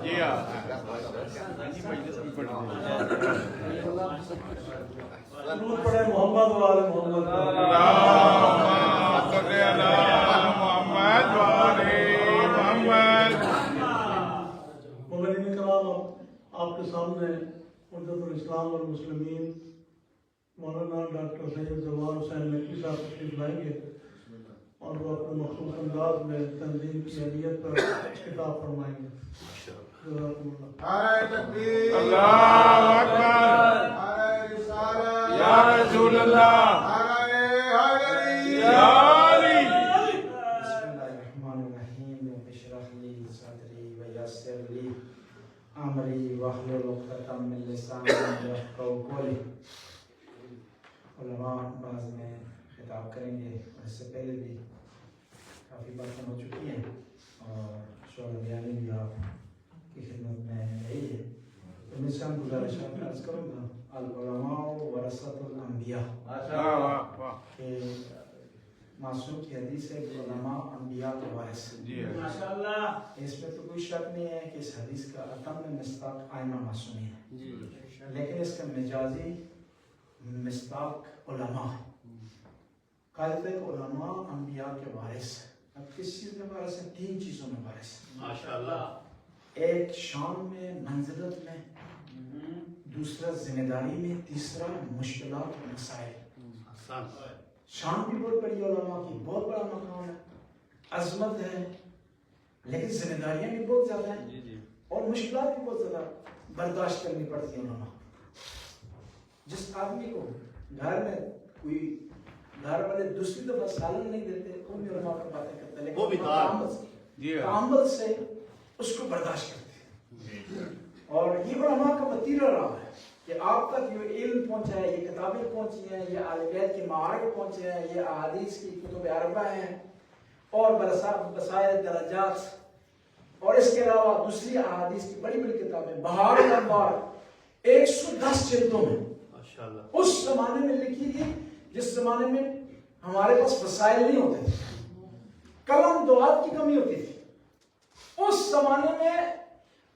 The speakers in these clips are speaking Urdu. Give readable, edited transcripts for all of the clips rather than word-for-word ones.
جی ہاں درود پڑھے محمد وآل محمد مبین کرام، آپ کے سامنے حجت الاسلام والمسلمین مولانا ڈاکٹر سید زوال حسین نقوی صاحب تشریف لائیں گے اور وہ اپنے مخصوص انداز میں تنظیم کی اہمیت پر خطاب فرمائیں گے. نعرہ تکبیر، اللہ اکبر، نعرہ رسالت، یا رسول اللہ، نعرہ حیدری، یا علی. بسم اللہ الرحمن الرحیم. رب اشرح لی صدری ویسر لی امری واحلل عقدۃ من لسانی یفقهوا قولی. علماء بعض میں خطاب کریں گے، اس سے پہلے بھی کافی باتیں ہو چکی ہیں اور شعر بیانی بھی آپ کی خدمت میں رہی ہے. تو میں چند گزارشات عرض کروں گا. العلماء ورثۃ الانبیاء، کہ معصوم کی حدیث ہے کہ علماء انبیاء کے وارث ہیں. جی ماشاءاللہ. اس میں تو کوئی شک نہیں ہے کہ اس حدیث کا اتم مصداق ائمہ معصومین ہے، لیکن اس کا مجازی مصداق علماء. قاعدہ ہے کہ علماء انبیاء کے وارث ہیں. اب کس چیز میں وارث ہیں؟ تین چیزوں میں وارث ہیں. ماشاءاللہ. ایک شان میں، منزلت میں، دوسرا ذمہ داری میں، تیسرا مشکلات و مسائل. شان بھی بہت بڑی ہے علماء کی، بہت بڑا مقام ہے، عظمت ہے، لیکن ذمہ داریاں بھی بہت زیادہ ہیں اور مشکلات بھی بہت زیادہ برداشت کرنی پڑتی ہیں علماء. جس آدمی کو گھر میں کوئی گھر والے دوسری دفعہ سالن نہیں دیتے، وہ بھی علماء پر باتیں کرتا ہے، لیکن وہ بھی تعامل سے اس کو برداشت کرتے ہیں. اور یہ علماء کا وتیرہ رہا ہے کہ آپ تک یہ علم پہنچا ہے، یہ کتابیں پہنچی ہیں، یہ اہل بیت کے معارف پہنچے ہیں، یہ احادیث کی کتب اربعہ ہیں اور بصائر درجات، اور اس کے علاوہ دوسری احادیث کی بڑی بڑی کتابیں بہار الانوار 110 جلدوں میں اس زمانے میں لکھی گئی جس زمانے میں ہمارے پاس وسائل نہیں ہوتے تھے، قلم دعات کی کمی ہوتی تھی. اس زمانے میں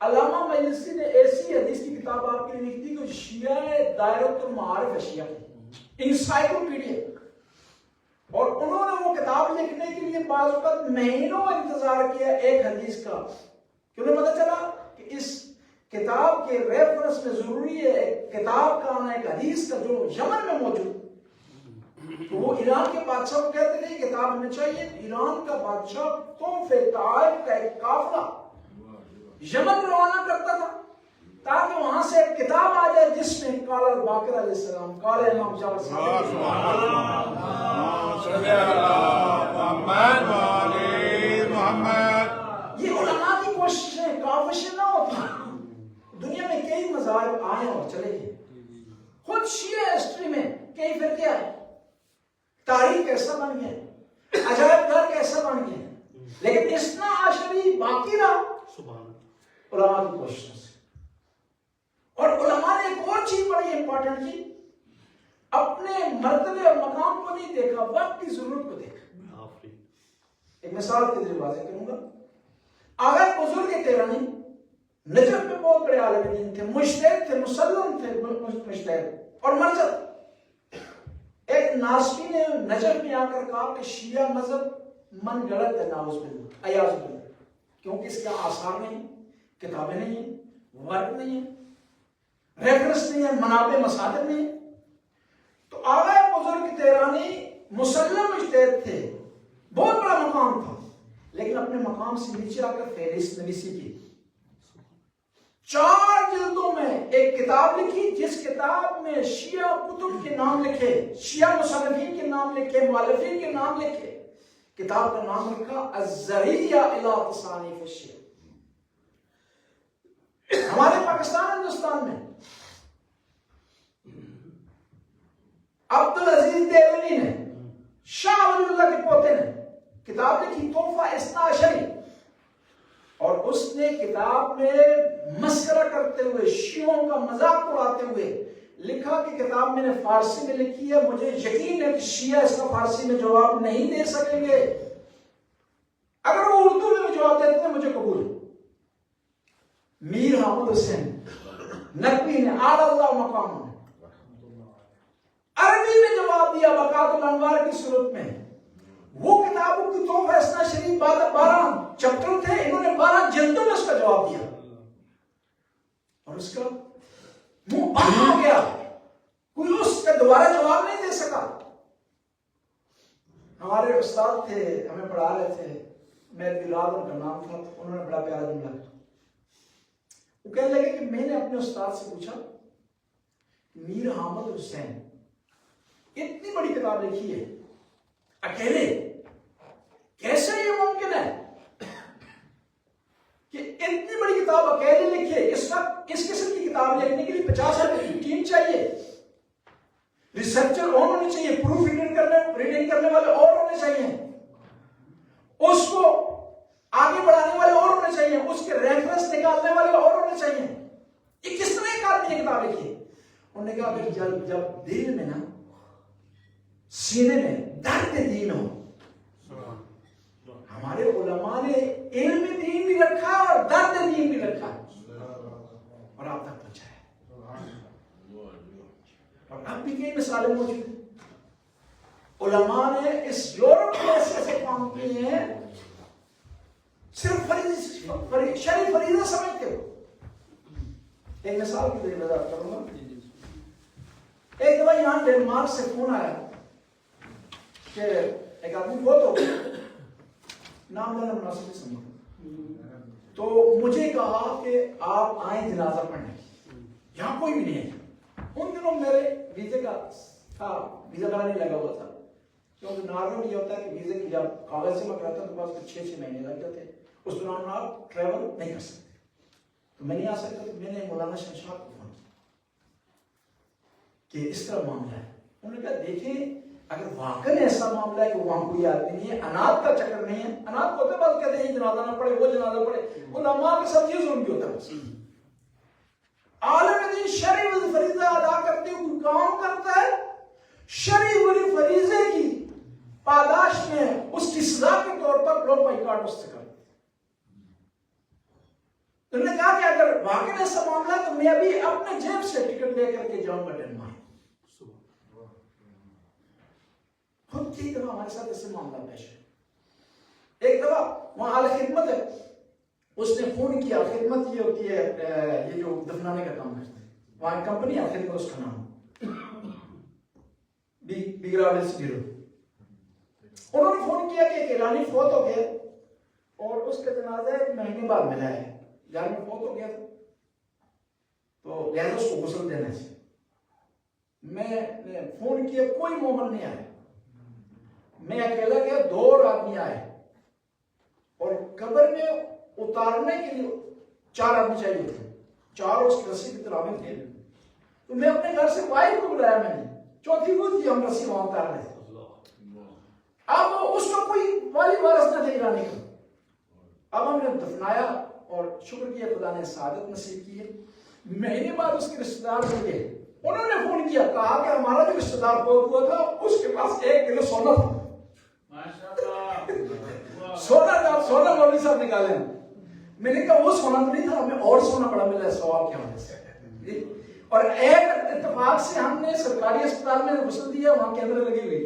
علامہ مجلسی نے ایسی حدیث کی کتاب آپ کے لیے لکھ دی کہ شیعہ دائرۃ المعارف ہے، شیعہ کی انسائکلوپیڈیا. اور انہوں نے وہ کتاب لکھنے کے لیے بعض اوقات مہینوں انتظار کیا ایک حدیث کا، کہ انہیں پتہ چلا کہ اس کتاب کے ریفرنس میں ضروری ہے ایک کتاب کا آنا، ایک حدیث کا جو یمن میں موجود. تو وہ ایران کے بادشاہ کو کہتے تھے یہ کتاب ہمیں چاہیے. ایران کا بادشاہ تحفے طائف کا ایک قافلہ یمن روانہ کرتا تھا تاکہ وہاں سے ایک کتاب آ جائے جس میں قال الباقر علیہ السلام، قال امام جعفر صادق، یہ علماء کی کوششیں، کاوشیں نہ ہوتی. دنیا میں کئی مذاہب آئے اور چلے گئے، خود شیعہ ہسٹری میں کئی فرقے آئے، تاریخ کیسا بن گیا، عجائب گھر کیسا بن گیا، لیکن اثنا عشری باقی رہا علماء کی کوششوں سے. اور علماء نے ایک اور چیز بڑی امپورٹنٹ کی، اپنے مرتبے اور مقام کو نہیں دیکھا، وقت کی ضرورت کو دیکھا. ایک مثال کے ذریعے واضح کروں گا. آغا بزرگ تیرانی نجف میں بہت بڑے عالم دین تھے، مجتہد تھے، مسلم تھے، مجتہد اور مرجد. ایک ناسبی نے نجف میں آ کر کہا کہ شیعہ مذہب من گڑت ہے، نعوذ باللہ، ایاذ باللہ، کیونکہ اس کے آثار نہیں، کتابیں نہیں ہیں، ورق نہیں ہے، ریفرنس نہیں ہے، منابع مصادر نہیں ہے. تو آغا بزرگ تیرانی مسلم مجتہد تھے، بہت بڑا مقام تھا، لیکن اپنے مقام سے نیچے آ کر فہرست نویسی کی. 4 جلدوں میں ایک کتاب لکھی جس کتاب میں شیعہ کتب کے نام لکھے، شیعہ مصنفین کے نام لکھے، مؤلفین کے نام لکھے. کتاب کا نام لکھا الذریعہ الی تصانیف الشیعہ. ہمارے پاکستان ہندوستان میں عبدالعزیز دیلوی نے، شاہ ولی اللہ کے پوتے نے کتاب لکھی تحفہ اثنا عشری، اور اس نے کتاب میں مسخرہ کرتے ہوئے، شیعوں کا مذاق اڑاتے ہوئے لکھا کہ کتاب میں نے فارسی میں لکھی ہے، مجھے یقین ہے کہ شیعہ اس کا فارسی میں جواب نہیں دے سکیں گے، اگر وہ اردو میں جواب دیتے ہیں مجھے قبول ہے. میر حامد حسین نقوی نے اعلی اللہ مقام عربی میں جواب دیا بقات الانوار کی صورت میں. وہ کتابوں کی تحفہ اسنا شریف 12 چپٹر تھے, انہوں نے 12 جلدوں میں اس کا جواب دیا اور اس کا منہ بند ہو گیا, کوئی اس کا دوبارہ جواب نہیں دے سکا. ہمارے استاد تھے, ہمیں پڑھا رہے تھے, میرے بلال ان کا نام تھا, انہوں نے بڑا پیارا جملہ کہا. وہ کہنے لگے کہ میں نے اپنے استاد سے پوچھا میر حامد حسین اتنی بڑی کتاب لکھی ہے اکیلے, کیسے یہ ممکن ہے کہ اتنی بڑی کتاب اکیلے لکھے؟ اس وقت اس قسم کی کتاب لکھنے کے لیے 50 آدمی کی ٹیم چاہیے, ریسرچر اور ہونے چاہیے, پروف ریڈنگ کرنے والے اور ہونے چاہیے, اس کو آگے بڑھانے والے اور ہونے چاہیے, اس کے ریفرنس نکالنے والے اور ہونے چاہیے. یہ کس طرح ایک آدمی نے کتاب لکھی؟ انہوں نے کہا کہ جب دل میں نا سینے میں درد دین ہو. ہمارے علماء نے علم دین بھی رکھا اور درد دین بھی رکھا اور آپ تک پہنچایا. اور اب بھی کئی مثالیں موجود ہیں. علماء نے اس یورپ میں ایسے کام کیے ہیں صرف شرعی فریضہ سمجھتے ہو. ایک مثال کی ذریعے وضاحت کروں گا. ایک دفعہ یہاں ڈنمارک سے فون آیا کہ ایک آدمی فوت ہو گیا, نام لینا مناسب نہیں سمجھا, تو مجھے کہا کہ آپ آئیں جنازہ پڑھنے. یہاں کوئی بھی نہیں ہے. ان دنوں میرے ویزے کا تھا, ویزا کا نہیں لگا ہوا تھا, کیونکہ نارمل یہ ہوتا ہے کہ ویزے کی جب کاغذ سے میں کراتا ہوں تو بس 6 مہینے لگ جاتے ہیں, اس دوران آپ ٹریول نہیں کر سکتے. تو میں نہیں آ سکتا, تو میں نے مولانا شمشاد کو فون کیا کہ اس طرح معاملہ ہے. انہوں نے کہا دیکھیں اگر واقعی ایسا معاملہ ہے کہ وہاں کوئی آدمی نہیں ہے, انات کا چکر نہیں ہے, انات ہوتے بات کہتے ہیں جنازہ نہ پڑے, وہ جنازہ پڑے, علماء کے سب چیز ان کی ہوتا ہے. عالم دین شرعی فریضہ ادا کرتے ہوئے کام کرتا ہے, شرعی فریضے کی پاداش میں اس کی سزا کے طور پر لوگ بائیکاٹ اس سے کرتے. انہوں نے کہا کہ اگر واقعی ایسا معاملہ ہے تو میں ابھی اپنے جیب سے ٹکٹ لے کر کے جاؤں گا ڈنمارک. خود کی دفعہ ہمارے ساتھ ایسے معاملہ پیش ہے. ایک دفعہ وہاں اعلی خدمت ہے, اس نے فون کیا. خدمت یہ ہوتی ہے یہ جو دفنانے کا کام کرتے ہیں, وہاں کمپنی ہے خدمت, اس کا نام بیگراویلس بیرو. انہوں نے فون کیا کہ ایک ایرانی فوت ہو گیا اور اس کا جنازہ 1 مہینے بعد ملا ہے. جان میں فوت ہو گیا تھا تو لہذا اس کو غسل دینا چاہیے. میں نے فون کیا, کوئی مومن نہیں آیا. میں اکیلا گیا, 2 آدمی آئے اور قبر میں اتارنے کے لیے 4 آدمی چاہیے تھے. 4 اس کی رسی کی طرح تھے. تو میں اپنے گھر سے وائف کو بلایا, میں نے 4تھی وہ تھی, ہم رسی وہاں اتار رہے تھے. اب اس کا کوئی والی وارث نہ تھے ایرانی کا. اب ہم نے دفنایا اور شکر کیا خدا نے سعادت نصیب کی ہے. مہینے بعد اس کے رشتے دار مل گئے. انہوں نے فون کیا, کہا کہ ہمارا جو رشتے دار فوت ہوا تھا اس کے پاس 1 کلو سونا تھا. سونا مولوی صاحب نکالے. میں نے کہا وہ سونا تو نہیں تھا, ہمیں اور سونا بڑا ملا ہے ثواب کے وجہ سے. اور ایک اتفاق سے ہم نے سرکاری اسپتال میں غسل دیا, وہاں کیمرے لگے ہوئے.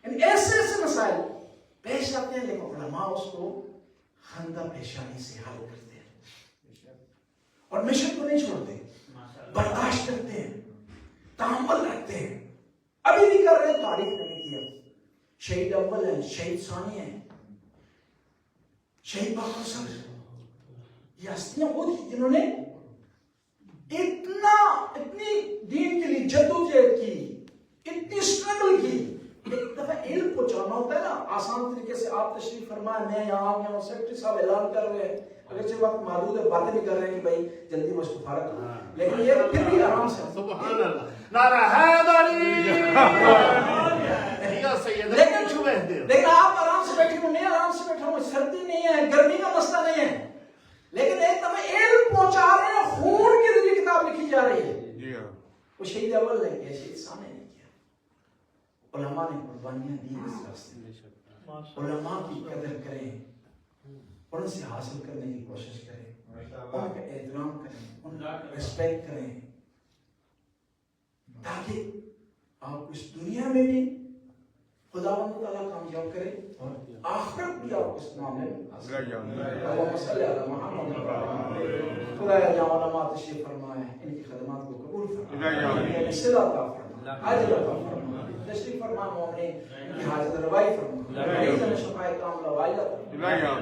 ایسے ایسے مسائل پیش آتے ہیں, لیکن علماء اس کو خندہ پیشانی سے حل کرتے ہیں اور مشن کو نہیں چھوڑتے, برداشت کرتے ہیں, تحمل رکھتے ہیں. ابھی بھی کر رہے ہیں, تعریف نہیں کیا. شہید اول ہیں, شہید ثانی ہیں, شہید باقر, یہ ہستیاں وہ تھی جنہوں نے اتنی دین کے لیے جدوجہد کی, اتنی اسٹرگل کی. ایک دفعہ علم کو جاننا ہوتا ہے نا, آسان طریقے سے آپ تشریف فرمائیں, میں یہاں آ گیا ہوں, سیکرٹری صاحب اعلان کر رہے ہیں, اگرچہ وقت محدود ہے, باتیں بھی کر رہے ہیں کہ بھائی جلدی مجھ کو فارغ کرو, لیکن یہ پھر بھی آرام سے. سبحان اللہ, نعرہ حیدری. لیکن آپ آرام سے بیٹھے ہوں, میں آرام سے بیٹھا ہوں, سردی نہیں ہے, گرمی کا مسئلہ نہیں ہے, لیکن ایک دفعہ علم پہنچا رہے ہیں, خون کے ذریعے کتاب لکھی جا رہی ہے. وہ شہید اول نہیں کیا, شہید ثانی نہیں کیا. علماء نے قربانیاں دی اس راستے میں. علماء کی قدر کریں اور ان سے حاصل کرنے کی کوشش ان کا احترام کریں، ان کا ریسپیکٹ کریں، تاکہ آپ اس دنیا میں بھی خداوند تعالیٰ کامیاب کرے، آخرت بھی آپ اس معاملے میں اللہم صلی علی محمد خدا علامات تشریف فرمائے، ان کی خدمات کو قبول فرمائے، ان صلہ عطا فرمائے، اجر عطا فرمائے، تشریف فرمائے مومنین، ان کی حاجت روائی فرمائے، مریضاً شفاء کاملہ وعیدہ،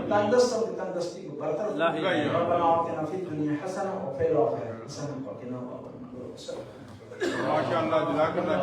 تندرستوں کی تندرستی کو برطرف فرمائے، ربنا آتنا فی الدنیا حسنہ وفی الآخرہ حسنہ وقنا عذاب النار. ماشاء اللہ، جزاک اللہ.